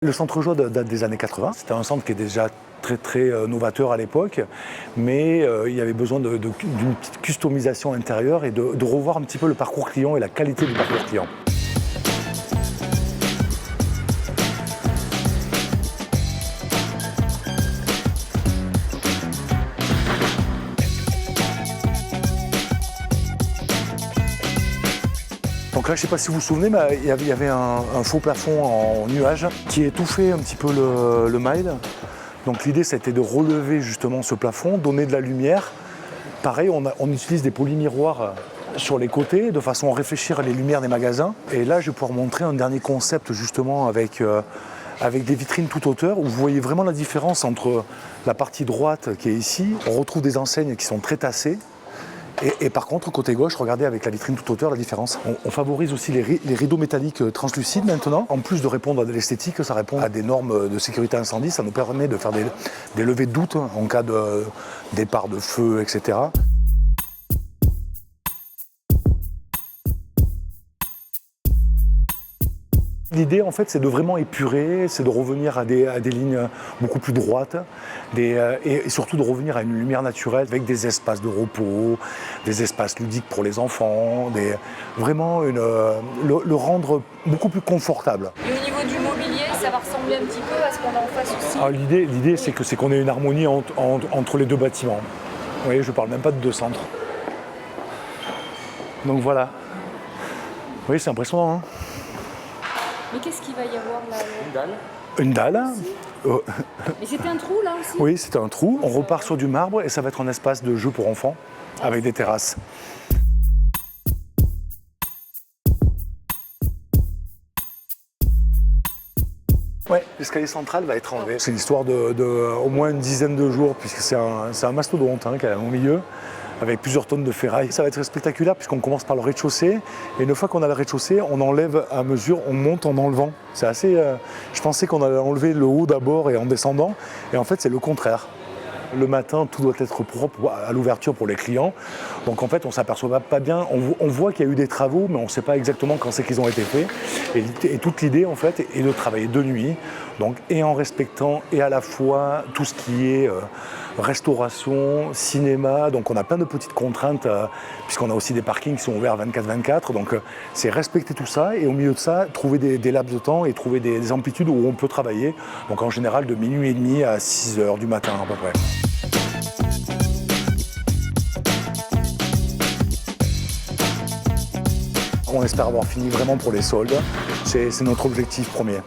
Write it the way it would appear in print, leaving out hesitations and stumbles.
Le centre Joie date des années 80. C'était un centre qui est déjà très novateur à l'époque, mais il y avait besoin d'une petite customisation intérieure et de revoir un petit peu le parcours client et la qualité du parcours client. Donc là, je ne sais pas si vous vous souvenez, mais il y avait un faux plafond en nuage qui étouffait un petit peu le mail. Donc l'idée, c'était de relever justement ce plafond, donner de la lumière. Pareil, on utilise des polymiroirs sur les côtés de façon à réfléchir les lumières des magasins. Et là, je vais pouvoir montrer un dernier concept justement avec des vitrines toute hauteur où vous voyez vraiment la différence entre la partie droite qui est ici. On retrouve des enseignes qui sont très tassées. Et par contre, côté gauche, regardez avec la vitrine toute hauteur la différence. On favorise aussi les rideaux métalliques translucides maintenant. En plus de répondre à de l'esthétique, ça répond à des normes de sécurité incendie. Ça nous permet de faire des levées de doute en cas de départ de feu, etc. L'idée, en fait, c'est de vraiment épurer, c'est de revenir à des lignes beaucoup plus droites et surtout de revenir à une lumière naturelle avec des espaces de repos, des espaces ludiques pour les enfants, vraiment le rendre beaucoup plus confortable. Et au niveau du mobilier, ça va ressembler un petit peu à ce qu'on a en face aussi. Alors, l'idée, c'est qu'on ait une harmonie entre les deux bâtiments. Vous voyez, je ne parle même pas de deux centres. Donc voilà. Oui, c'est impressionnant, hein. Mais qu'est-ce qu'il va y avoir là? Une dalle. Mais c'était un trou là aussi? Oui, c'était un trou. On repart sur du marbre et ça va être un espace de jeu pour enfants avec des terrasses. Ouais, l'escalier central va être enlevé. C'est l'histoire de au moins une dizaine de jours puisque c'est un mastodonte quand même au milieu, avec plusieurs tonnes de ferraille. Ça va être spectaculaire puisqu'on commence par le rez-de-chaussée et une fois qu'on a le rez-de-chaussée, on enlève à mesure, on monte en enlevant. C'est assez. Je pensais qu'on allait enlever le haut d'abord et en descendant, et en fait c'est le contraire. Le matin, tout doit être propre à l'ouverture pour les clients. Donc en fait, on ne s'aperçoit pas bien. On voit qu'il y a eu des travaux, mais on ne sait pas exactement quand c'est qu'ils ont été faits. Et toute l'idée, en fait, est de travailler de nuit, donc, et en respectant et à la fois tout ce qui est restauration, cinéma. Donc on a plein de petites contraintes, puisqu'on a aussi des parkings qui sont ouverts 24/24. Donc c'est respecter tout ça et au milieu de ça, trouver des laps de temps et trouver des amplitudes où on peut travailler. Donc en général de minuit et demi à 6h du matin à peu près. On espère avoir fini vraiment pour les soldes. C'est notre objectif premier.